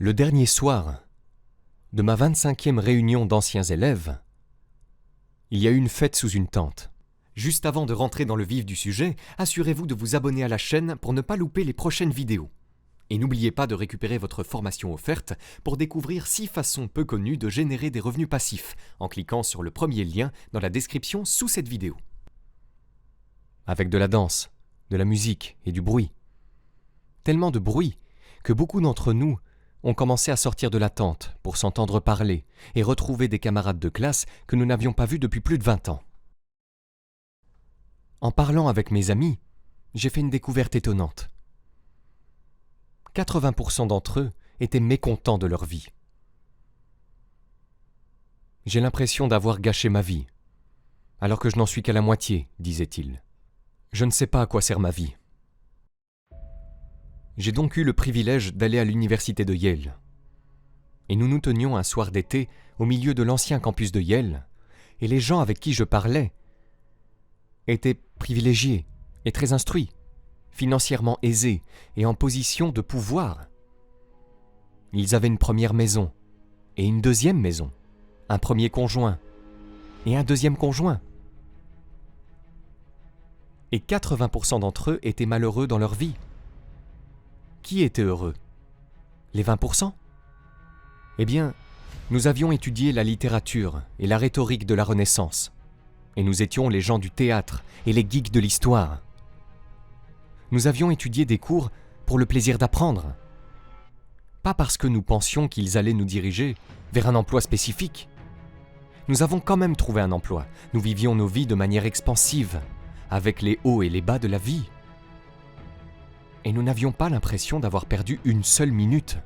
Le dernier soir de ma 25e réunion d'anciens élèves, il y a eu une fête sous une tente. Juste avant de rentrer dans le vif du sujet, assurez-vous de vous abonner à la chaîne pour ne pas louper les prochaines vidéos. Et n'oubliez pas de récupérer votre formation offerte pour découvrir 6 façons peu connues de générer des revenus passifs en cliquant sur le premier lien dans la description sous cette vidéo. Avec de la danse, de la musique et du bruit. Tellement de bruit que beaucoup d'entre nous ont commencé à sortir de la tente pour s'entendre parler et retrouver des camarades de classe que nous n'avions pas vus depuis plus de 20 ans. En parlant avec mes amis, j'ai fait une découverte étonnante. 80% d'entre eux étaient mécontents de leur vie. J'ai l'impression d'avoir gâché ma vie, alors que je n'en suis qu'à la moitié, disaient-ils. Je ne sais pas à quoi sert ma vie. J'ai donc eu le privilège d'aller à l'université de Yale. Et nous nous tenions un soir d'été au milieu de l'ancien campus de Yale, et les gens avec qui je parlais étaient privilégiés et très instruits, financièrement aisés et en position de pouvoir. Ils avaient une première maison et une deuxième maison, un premier conjoint et un deuxième conjoint. Et 80% d'entre eux étaient malheureux dans leur vie. Qui était heureux? Les 20%? Eh bien, nous avions étudié la littérature et la rhétorique de la Renaissance, et nous étions les gens du théâtre et les geeks de l'histoire. Nous avions étudié des cours pour le plaisir d'apprendre, pas parce que nous pensions qu'ils allaient nous diriger vers un emploi spécifique. Nous avons quand même trouvé un emploi, nous vivions nos vies de manière expansive, avec les hauts et les bas de la vie. Et nous n'avions pas l'impression d'avoir perdu une seule minute.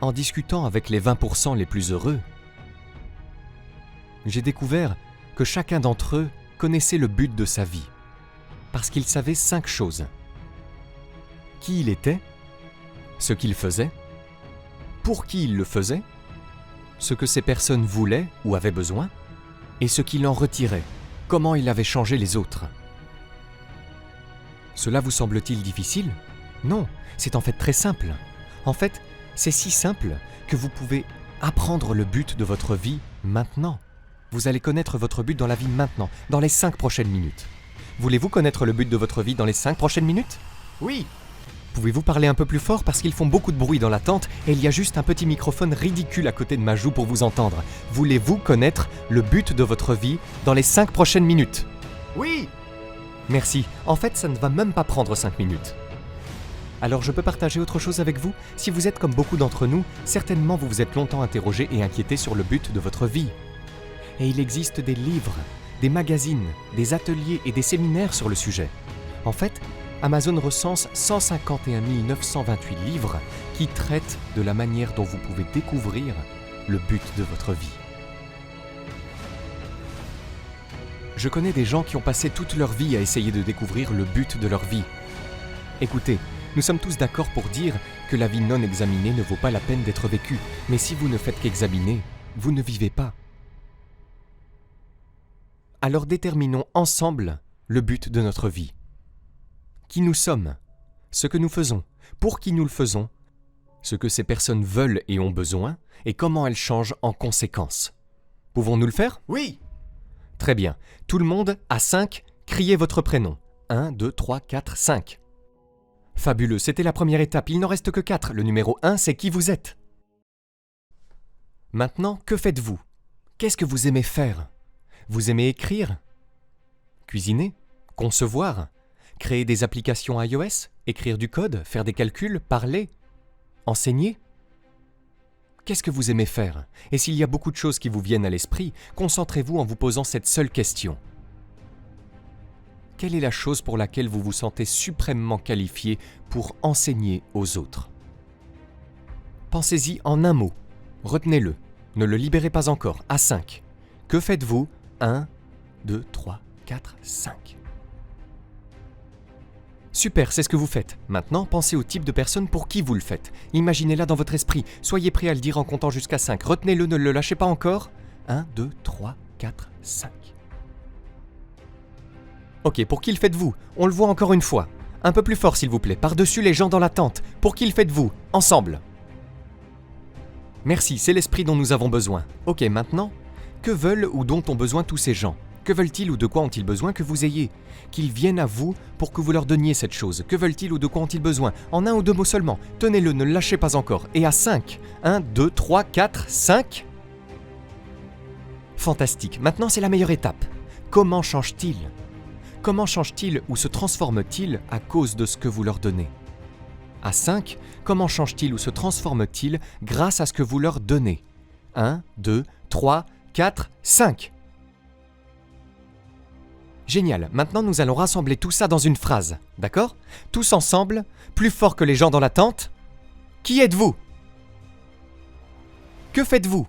En discutant avec les 20% les plus heureux, j'ai découvert que chacun d'entre eux connaissait le but de sa vie, parce qu'il savait 5 choses. Qui il était, ce qu'il faisait, pour qui il le faisait, ce que ces personnes voulaient ou avaient besoin, et ce qu'il en retirait, comment il avait changé les autres. Cela vous semble-t-il difficile? Non, c'est en fait très simple. En fait, c'est si simple que vous pouvez apprendre le but de votre vie maintenant. Vous allez connaître votre but dans la vie maintenant, dans les 5 prochaines minutes. Voulez-vous connaître le but de votre vie dans les 5 prochaines minutes? Oui! Pouvez-vous parler un peu plus fort parce qu'ils font beaucoup de bruit dans la tente et il y a juste un petit microphone ridicule à côté de ma joue pour vous entendre. Voulez-vous connaître le but de votre vie dans les 5 prochaines minutes? Oui! Merci. En fait, ça ne va même pas prendre 5 minutes. Alors je peux partager autre chose avec vous? Si vous êtes comme beaucoup d'entre nous, certainement vous vous êtes longtemps interrogé et inquiété sur le but de votre vie. Et il existe des livres, des magazines, des ateliers et des séminaires sur le sujet. En fait, Amazon recense 151 928 livres qui traitent de la manière dont vous pouvez découvrir le but de votre vie. Je connais des gens qui ont passé toute leur vie à essayer de découvrir le but de leur vie. Écoutez, nous sommes tous d'accord pour dire que la vie non examinée ne vaut pas la peine d'être vécue, mais si vous ne faites qu'examiner, vous ne vivez pas. Alors déterminons ensemble le but de notre vie. Qui nous sommes, ce que nous faisons, pour qui nous le faisons, ce que ces personnes veulent et ont besoin, et comment elles changent en conséquence. Pouvons-nous le faire? Oui! Très bien. Tout le monde, à 5, criez votre prénom. 1, 2, 3, 4, 5. Fabuleux, c'était la première étape. Il n'en reste que 4. Le numéro 1, c'est qui vous êtes. Maintenant, que faites-vous? Qu'est-ce que vous aimez faire? Vous aimez écrire? Cuisiner? Concevoir? Créer des applications iOS? Écrire du code? Faire des calculs? Parler? Enseigner? Qu'est-ce que vous aimez faire? Et s'il y a beaucoup de choses qui vous viennent à l'esprit, concentrez-vous en vous posant cette seule question. Quelle est la chose pour laquelle vous vous sentez suprêmement qualifié pour enseigner aux autres? Pensez-y en un mot. Retenez-le. Ne le libérez pas encore. À 5. Que faites-vous? 1, 2, 3, 4, 5. Super, c'est ce que vous faites. Maintenant, pensez au type de personne pour qui vous le faites. Imaginez-la dans votre esprit. Soyez prêt à le dire en comptant jusqu'à 5. Retenez-le, ne le lâchez pas encore. 1, 2, 3, 4, 5. Ok, pour qui le faites-vous? On le voit encore une fois. Un peu plus fort s'il vous plaît, par-dessus les gens dans la tente. Pour qui le faites-vous? Ensemble. Merci, c'est l'esprit dont nous avons besoin. Ok, maintenant, que veulent ou dont ont besoin tous ces gens? Que veulent-ils ou de quoi ont-ils besoin que vous ayez? Qu'ils viennent à vous pour que vous leur donniez cette chose. Que veulent-ils ou de quoi ont-ils besoin? En un ou deux mots seulement. Tenez-le, ne le lâchez pas encore. Et à 5. 1, 2, 3, 4, 5. Fantastique. Maintenant, c'est la meilleure étape. Comment change-t-il? Comment change-t-il ou se transforme-t-il à cause de ce que vous leur donnez? À 5, comment change-t-il ou se transforme-t-il grâce à ce que vous leur donnez? 1, 2, 3, 4, 5. Génial, maintenant nous allons rassembler tout ça dans une phrase, d'accord? Tous ensemble, plus fort que les gens dans la tente. Qui êtes-vous? Que faites-vous?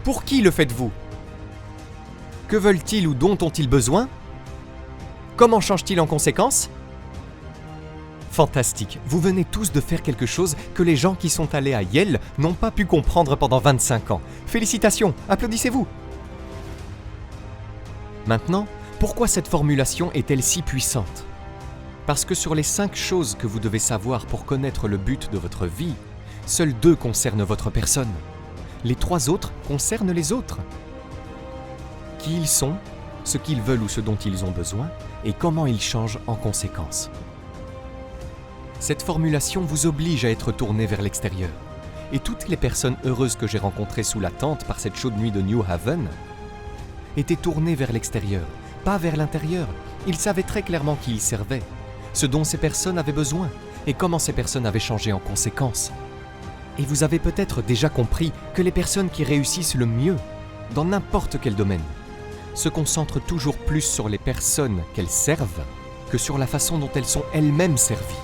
Pour qui le faites-vous? Que veulent-ils ou dont ont-ils besoin? Comment change-t-il en conséquence? Fantastique, vous venez tous de faire quelque chose que les gens qui sont allés à Yale n'ont pas pu comprendre pendant 25 ans. Félicitations, applaudissez-vous! Maintenant, pourquoi cette formulation est-elle si puissante? Parce que sur les 5 choses que vous devez savoir pour connaître le but de votre vie, seules 2 concernent votre personne. Les 3 autres concernent les autres. Qui ils sont, ce qu'ils veulent ou ce dont ils ont besoin, et comment ils changent en conséquence. Cette formulation vous oblige à être tourné vers l'extérieur. Et toutes les personnes heureuses que j'ai rencontrées sous la tente par cette chaude nuit de New Haven étaient tournées vers l'extérieur, pas vers l'intérieur. Ils savaient très clairement qui ils servaient, ce dont ces personnes avaient besoin, et comment ces personnes avaient changé en conséquence. Et vous avez peut-être déjà compris que les personnes qui réussissent le mieux, dans n'importe quel domaine, se concentrent toujours plus sur les personnes qu'elles servent que sur la façon dont elles sont elles-mêmes servies.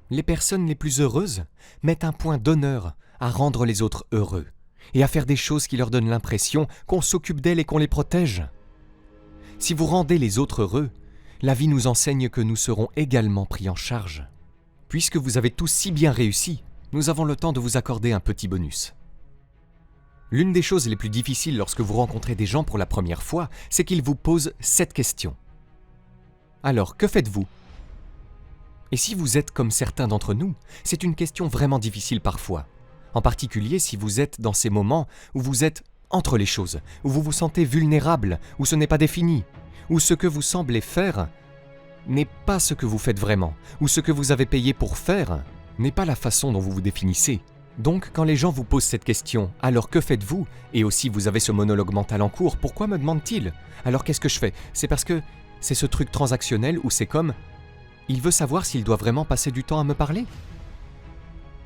Les personnes les plus heureuses mettent un point d'honneur à rendre les autres heureux et à faire des choses qui leur donnent l'impression qu'on s'occupe d'elles et qu'on les protège. Si vous rendez les autres heureux, la vie nous enseigne que nous serons également pris en charge. Puisque vous avez tous si bien réussi, nous avons le temps de vous accorder un petit bonus. L'une des choses les plus difficiles lorsque vous rencontrez des gens pour la première fois, c'est qu'ils vous posent cette question. Alors, que faites-vous? Et si vous êtes comme certains d'entre nous, c'est une question vraiment difficile parfois. En particulier si vous êtes dans ces moments où vous êtes entre les choses, où vous vous sentez vulnérable, où ce n'est pas défini, où ce que vous semblez faire n'est pas ce que vous faites vraiment, où ce que vous avez payé pour faire n'est pas la façon dont vous vous définissez. Donc, quand les gens vous posent cette question, alors que faites-vous? Et aussi vous avez ce monologue mental en cours, pourquoi me demande-t-il? Alors qu'est-ce que je fais? C'est parce que c'est ce truc transactionnel où c'est comme il veut savoir s'il doit vraiment passer du temps à me parler?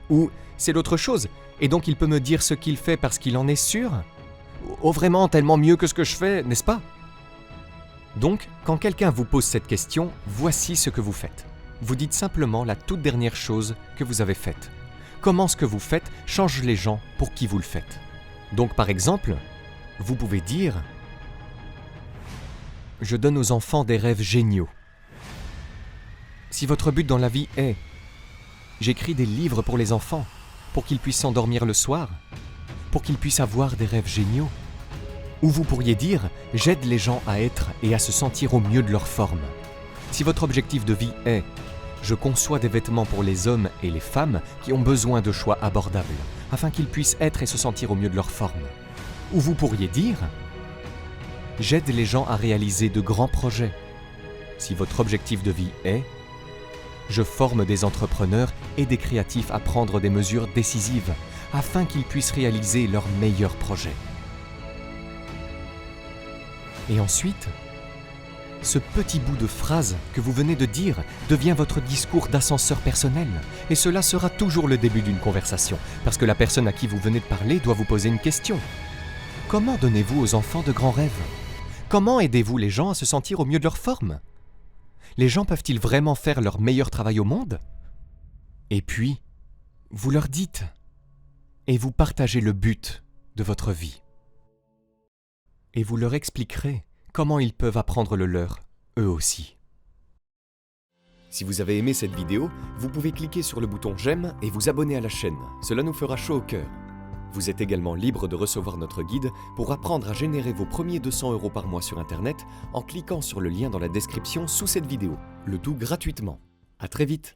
Ou c'est l'autre chose, et donc il peut me dire ce qu'il fait parce qu'il en est sûr? Oh, vraiment tellement mieux que ce que je fais, n'est-ce pas? Donc, quand quelqu'un vous pose cette question, voici ce que vous faites. Vous dites simplement la toute dernière chose que vous avez faite. Comment ce que vous faites change les gens pour qui vous le faites. Donc par exemple, vous pouvez dire « Je donne aux enfants des rêves géniaux ». Si votre but dans la vie est « J'écris des livres pour les enfants, pour qu'ils puissent s'endormir le soir, pour qu'ils puissent avoir des rêves géniaux ». Ou vous pourriez dire « J'aide les gens à être et à se sentir au mieux de leur forme ». Si votre objectif de vie est « Je conçois des vêtements pour les hommes et les femmes qui ont besoin de choix abordables, afin qu'ils puissent être et se sentir au mieux de leur forme ». Ou vous pourriez dire « J'aide les gens à réaliser de grands projets ». Si votre objectif de vie est « Je forme des entrepreneurs et des créatifs à prendre des mesures décisives, afin qu'ils puissent réaliser leurs meilleurs projets ». Et ensuite, ce petit bout de phrase que vous venez de dire devient votre discours d'ascenseur personnel. Et cela sera toujours le début d'une conversation, parce que la personne à qui vous venez de parler doit vous poser une question. Comment donnez-vous aux enfants de grands rêves? Comment aidez-vous les gens à se sentir au mieux de leur forme? Les gens peuvent-ils vraiment faire leur meilleur travail au monde? Et puis, vous leur dites, et vous partagez le but de votre vie. Et vous leur expliquerez comment ils peuvent apprendre le leur, eux aussi. Si vous avez aimé cette vidéo, vous pouvez cliquer sur le bouton j'aime et vous abonner à la chaîne. Cela nous fera chaud au cœur. Vous êtes également libre de recevoir notre guide pour apprendre à générer vos premiers 200 € par mois sur Internet en cliquant sur le lien dans la description sous cette vidéo, le tout gratuitement. À très vite!